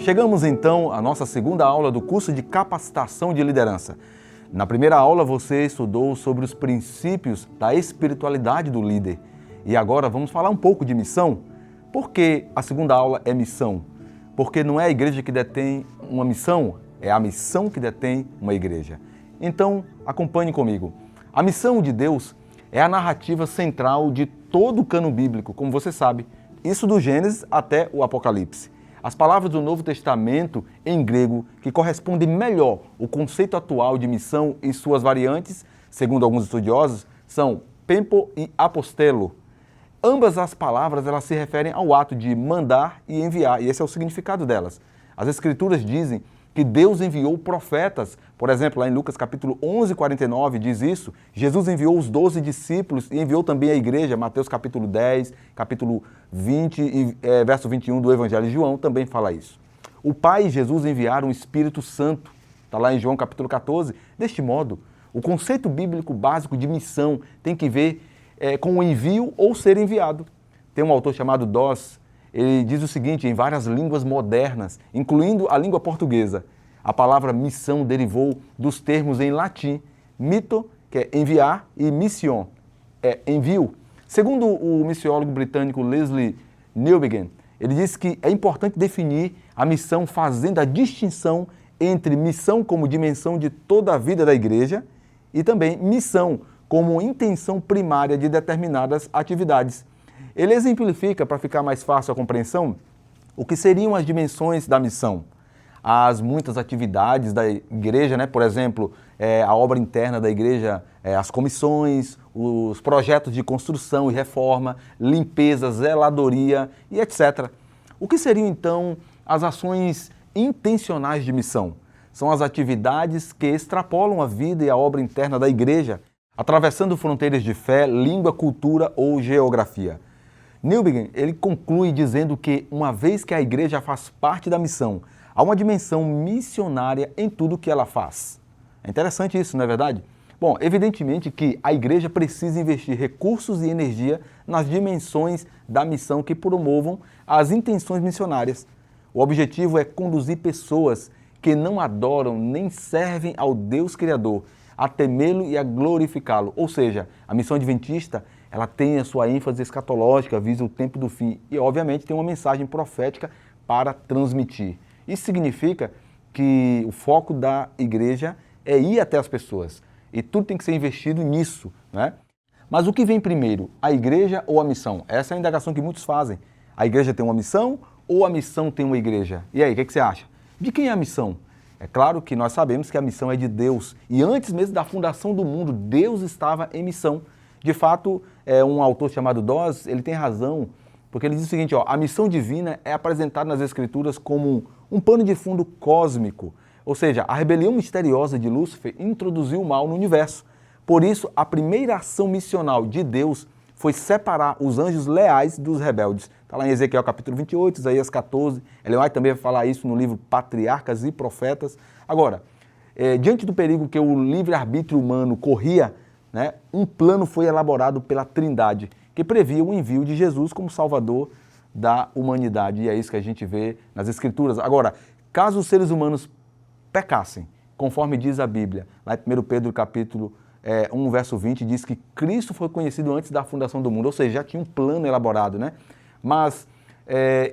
Chegamos então à nossa segunda aula do curso de capacitação de liderança. Na primeira aula você estudou sobre os princípios da espiritualidade do líder. E agora vamos falar um pouco de missão. Por que a segunda aula é missão? Porque não é a igreja que detém uma missão, é a missão que detém uma igreja. Então, acompanhe comigo. A missão de Deus é a narrativa central de todo o cânon bíblico, como você sabe. Isso do Gênesis até o Apocalipse. As palavras do Novo Testamento em grego, que correspondem melhor ao conceito atual de missão e suas variantes, segundo alguns estudiosos, são pempo e apostelo. Ambas as palavras elas se referem ao ato de mandar e enviar, e esse é o significado delas. As Escrituras dizem que Deus enviou profetas. Por exemplo, lá em Lucas capítulo 11, 49 diz isso. Jesus enviou os 12 discípulos e enviou também a igreja. Mateus capítulo 10, capítulo 20 e verso 21 do Evangelho de João também fala isso. O Pai e Jesus enviaram o Espírito Santo. Está lá em João capítulo 14. Deste modo, o conceito bíblico básico de missão tem que ver com o envio ou ser enviado. Tem um autor chamado Doss. Ele diz o seguinte, em várias línguas modernas, incluindo a língua portuguesa, a palavra missão derivou dos termos em latim, mito, que é enviar, e mission, é envio. Segundo o missiólogo britânico Leslie Newbigin, ele diz que é importante definir a missão fazendo a distinção entre missão como dimensão de toda a vida da igreja e também missão como intenção primária de determinadas atividades. Ele exemplifica, para ficar mais fácil a compreensão, o que seriam as dimensões da missão. As muitas atividades da igreja, por exemplo, a obra interna da igreja, as comissões, os projetos de construção e reforma, limpeza, zeladoria e etc. O que seriam, então, as ações intencionais de missão? São as atividades que extrapolam a vida e a obra interna da igreja, atravessando fronteiras de fé, língua, cultura ou geografia. Newbigin, ele conclui dizendo que, uma vez que a igreja faz parte da missão, há uma dimensão missionária em tudo que ela faz. É interessante isso, não é verdade? Bom, evidentemente que a igreja precisa investir recursos e energia nas dimensões da missão que promovam as intenções missionárias. O objetivo é conduzir pessoas que não adoram nem servem ao Deus Criador a temê-lo e a glorificá-lo. Ou seja, a missão adventista ela tem a sua ênfase escatológica, visa o tempo do fim e, obviamente, tem uma mensagem profética para transmitir. Isso significa que o foco da igreja é ir até as pessoas e tudo tem que ser investido nisso, né? Mas o que vem primeiro, a igreja ou a missão? Essa é a indagação que muitos fazem. A igreja tem uma missão ou a missão tem uma igreja? E aí, o que você acha? De quem é a missão? É claro que nós sabemos que a missão é de Deus e antes mesmo da fundação do mundo, Deus estava em missão. De fato, um autor chamado Doss, ele tem razão, porque ele diz o seguinte, a missão divina é apresentada nas Escrituras como um pano de fundo cósmico, ou seja, a rebelião misteriosa de Lúcifer introduziu o mal no universo. Por isso, a primeira ação missional de Deus foi separar os anjos leais dos rebeldes. Está lá em Ezequiel capítulo 28, Isaías 14, Ellen White também vai falar isso no livro Patriarcas e Profetas. Agora, diante do perigo que o livre-arbítrio humano corria, um plano foi elaborado pela Trindade, que previa o envio de Jesus como Salvador da humanidade. E é isso que a gente vê nas Escrituras. Agora, caso os seres humanos pecassem, conforme diz a Bíblia, lá em 1 Pedro capítulo 1, verso 20, diz que Cristo foi conhecido antes da fundação do mundo, ou seja, já tinha um plano elaborado, Mas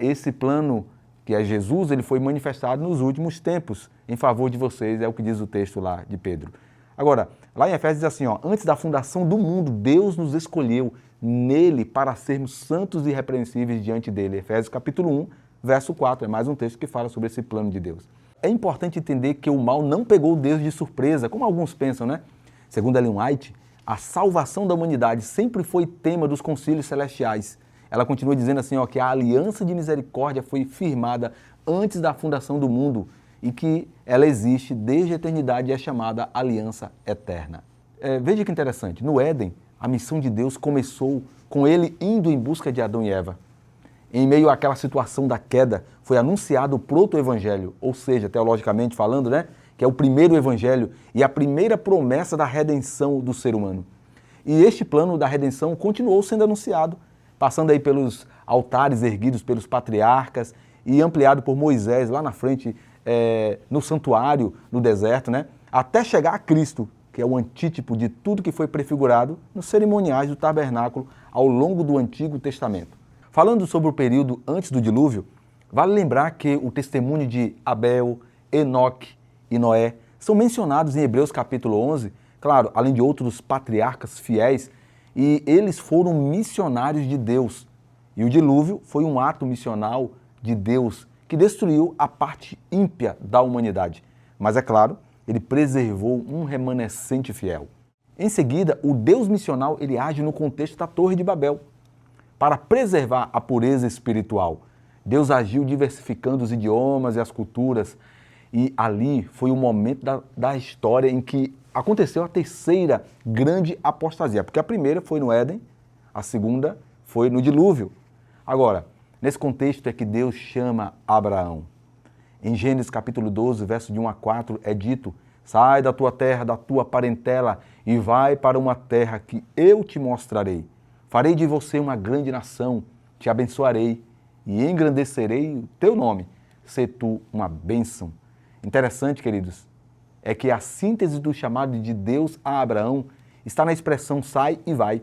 esse plano, que é Jesus, ele foi manifestado nos últimos tempos, em favor de vocês, é o que diz o texto lá de Pedro. Agora, lá em Efésios diz assim, antes da fundação do mundo, Deus nos escolheu nele para sermos santos e irrepreensíveis diante dele. Efésios capítulo 1, verso 4, é mais um texto que fala sobre esse plano de Deus. É importante entender que o mal não pegou Deus de surpresa, como alguns pensam, Segundo Ellen White, a salvação da humanidade sempre foi tema dos concílios celestiais. Ela continua dizendo assim, que a aliança de misericórdia foi firmada antes da fundação do mundo e que ela existe desde a eternidade e é chamada aliança eterna. Veja que interessante, no Éden, a missão de Deus começou com ele indo em busca de Adão e Eva. Em meio àquela situação da queda, foi anunciado o proto-evangelho, ou seja, teologicamente falando, que é o primeiro evangelho e a primeira promessa da redenção do ser humano. E este plano da redenção continuou sendo anunciado, passando aí pelos altares erguidos pelos patriarcas e ampliado por Moisés lá na frente, no santuário, no deserto, né? Até chegar a Cristo, que é o antítipo de tudo que foi prefigurado nos cerimoniais do tabernáculo ao longo do Antigo Testamento. Falando sobre o período antes do dilúvio, vale lembrar que o testemunho de Abel, Enoque e Noé são mencionados em Hebreus capítulo 11, claro, além de outros patriarcas fiéis, e eles foram missionários de Deus. E o dilúvio foi um ato missional de Deus que destruiu a parte ímpia da humanidade. Mas é claro, ele preservou um remanescente fiel. Em seguida, o Deus missional ele age no contexto da Torre de Babel. Para preservar a pureza espiritual, Deus agiu diversificando os idiomas e as culturas. E ali foi o momento da história em que aconteceu a terceira grande apostasia. Porque a primeira foi no Éden, a segunda foi no dilúvio. Agora, nesse contexto é que Deus chama Abraão. Em Gênesis capítulo 12, verso de 1 a 4, é dito: sai da tua terra, da tua parentela, e vai para uma terra que eu te mostrarei. Farei de você uma grande nação, te abençoarei e engrandecerei o teu nome. Sê tu uma bênção. Interessante, queridos, é que a síntese do chamado de Deus a Abraão está na expressão sai e vai.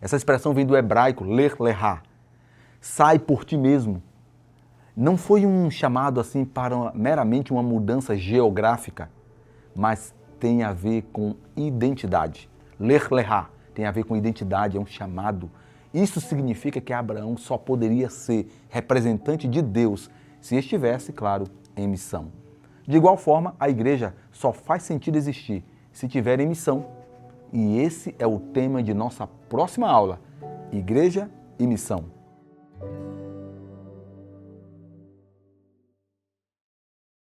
Essa expressão vem do hebraico ler lehá. Sai por ti mesmo. Não foi um chamado assim para meramente uma mudança geográfica, mas tem a ver com identidade. Ler lehá tem a ver com identidade, é um chamado. Isso significa que Abraão só poderia ser representante de Deus se estivesse, claro, em missão. De igual forma, a igreja só faz sentido existir se tiver em missão. E esse é o tema de nossa próxima aula: Igreja e Missão.